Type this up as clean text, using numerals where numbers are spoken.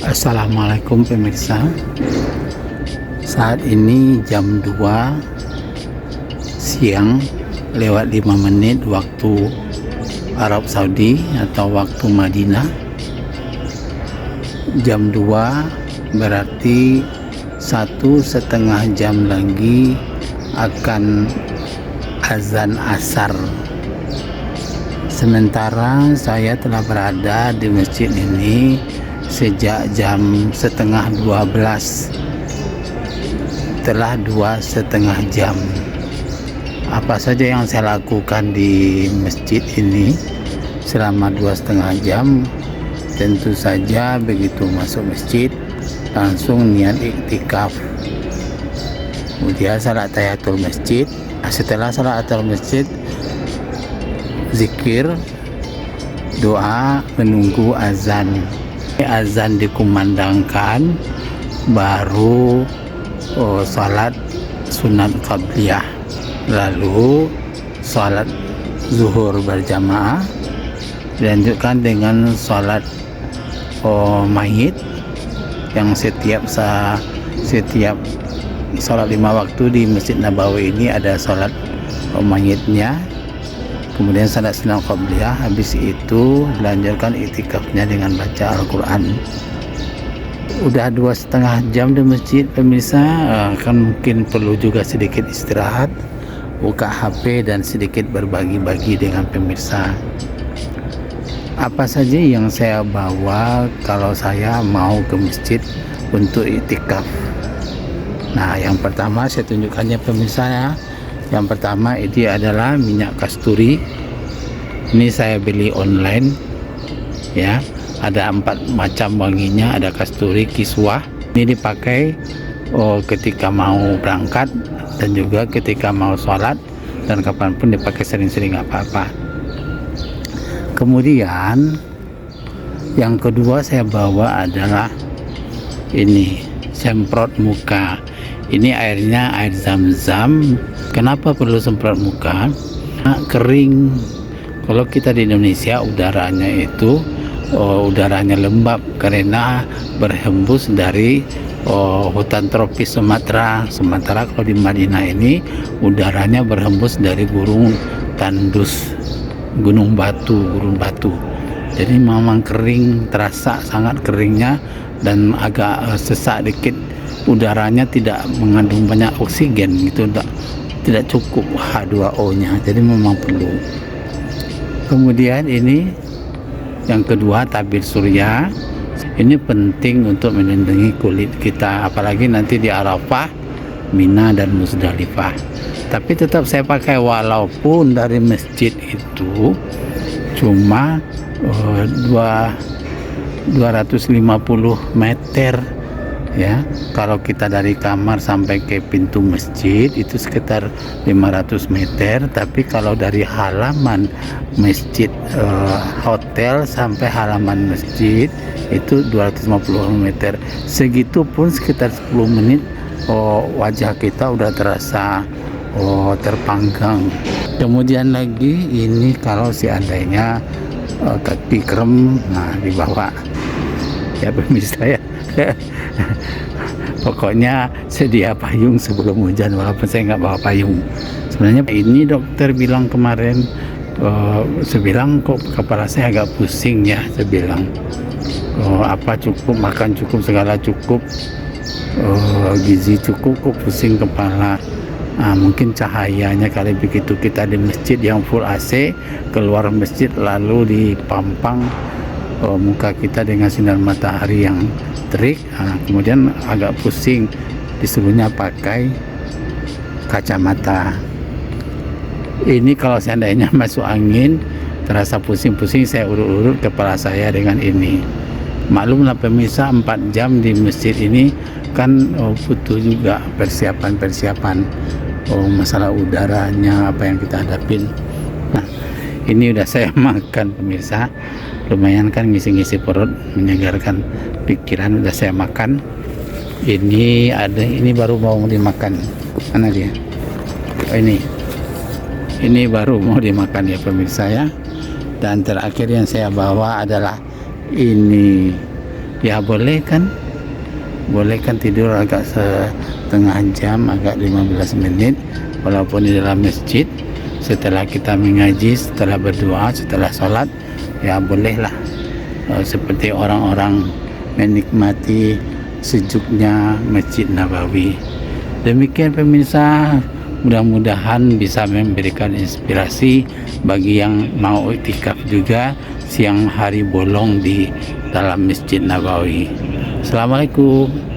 Assalamualaikum pemirsa. Saat ini jam 2 siang lewat 5 menit waktu Arab Saudi atau waktu Madinah. Jam 2 berarti 1,5 jam lagi akan azan asar. Sementara saya telah berada di masjid ini sejak jam setengah 12, telah 2,5 jam. Apa saja yang saya lakukan di masjid ini selama 2,5 jam? Tentu saja begitu masuk masjid langsung niat iktikaf, kemudian salat tahiyatul masjid. Setelah salat tahiyatul masjid, zikir, doa, menunggu azan. Azan dikumandangkan, baru salat sunat qabliyah, lalu salat zuhur berjamaah, dilanjutkan dengan salat mayit yang setiap salat 5 waktu di Masjid Nabawi ini ada salat mayitnya. Kemudian salat sunat qabliyah, habis itu dilanjutkan iktikafnya dengan baca Al-Quran. Udah 2,5 jam di masjid pemirsa, kan mungkin perlu juga sedikit istirahat, buka HP dan sedikit berbagi-bagi dengan pemirsa. Apa saja yang saya bawa kalau saya mau ke masjid untuk iktikaf? Nah, yang pertama saya tunjukkannya pemirsa ya. Yang pertama ini adalah minyak kasturi. Ini saya beli online ya. Ada 4 macam wanginya, ada kasturi, kiswah. Ini dipakai ketika mau berangkat dan juga ketika mau sholat, dan kapanpun dipakai sering-sering, nggak apa-apa. Kemudian yang kedua saya bawa adalah ini semprot muka. Ini airnya air zam-zam. Kenapa perlu semprot muka? Kering. Kalau kita di Indonesia udaranya itu udaranya lembab karena berhembus dari hutan tropis Sumatera. Sementara kalau di Madinah ini udaranya berhembus dari gunung tandus, gunung batu. Jadi memang kering, terasa sangat keringnya dan agak sesak dikit. Udaranya tidak mengandung banyak oksigen gitu, tidak cukup H2O-nya, jadi memang perlu. Kemudian ini yang kedua, tabir surya. Ini penting untuk melindungi kulit kita, apalagi nanti di Arafah, Mina dan Muzdalifah. Tapi tetap saya pakai walaupun dari masjid itu cuma 250 meter ya. Kalau kita dari kamar sampai ke pintu masjid itu sekitar 500 meter, tapi kalau dari halaman masjid hotel sampai halaman masjid itu 250 meter. Segitu pun sekitar 10 menit wajah kita udah terasa terpanggang. Kemudian lagi ini kalau seandainya kaki krem, nah dibawa ya pemirsa ya. Pokoknya sedia payung sebelum hujan, walaupun saya nggak bawa payung. Sebenarnya ini dokter bilang kemarin, saya bilang kok kepala saya agak pusing ya. Saya bilang apa cukup makan, cukup segala cukup, gizi cukup, kok pusing kepala. Mungkin cahayanya kali, begitu kita di masjid yang full AC, keluar masjid lalu dipampang muka kita dengan sinar matahari yang terik, kemudian agak pusing, disuruhnya pakai kacamata. Ini kalau seandainya masuk angin terasa pusing-pusing, saya urut-urut kepala saya dengan ini. Maklumlah pemirsa, 4 jam di masjid ini kan butuh juga persiapan masalah udaranya, apa yang kita hadapin. Nah, ini udah saya makan pemirsa, lumayan kan ngisi-ngisi perut, menyegarkan pikiran. Udah saya makan. Ini ada, ini baru mau dimakan. Mana dia? Ini baru mau dimakan ya pemirsa ya. Dan terakhir yang saya bawa adalah ini ya boleh kan tidur agak setengah jam, agak 15 menit walaupun di dalam masjid. Setelah kita mengaji, setelah berdoa, setelah sholat, ya bolehlah seperti orang-orang menikmati sejuknya Masjid Nabawi. Demikian pemirsa, mudah-mudahan bisa memberikan inspirasi bagi yang mau iktikaf juga siang hari bolong di dalam Masjid Nabawi. Assalamualaikum.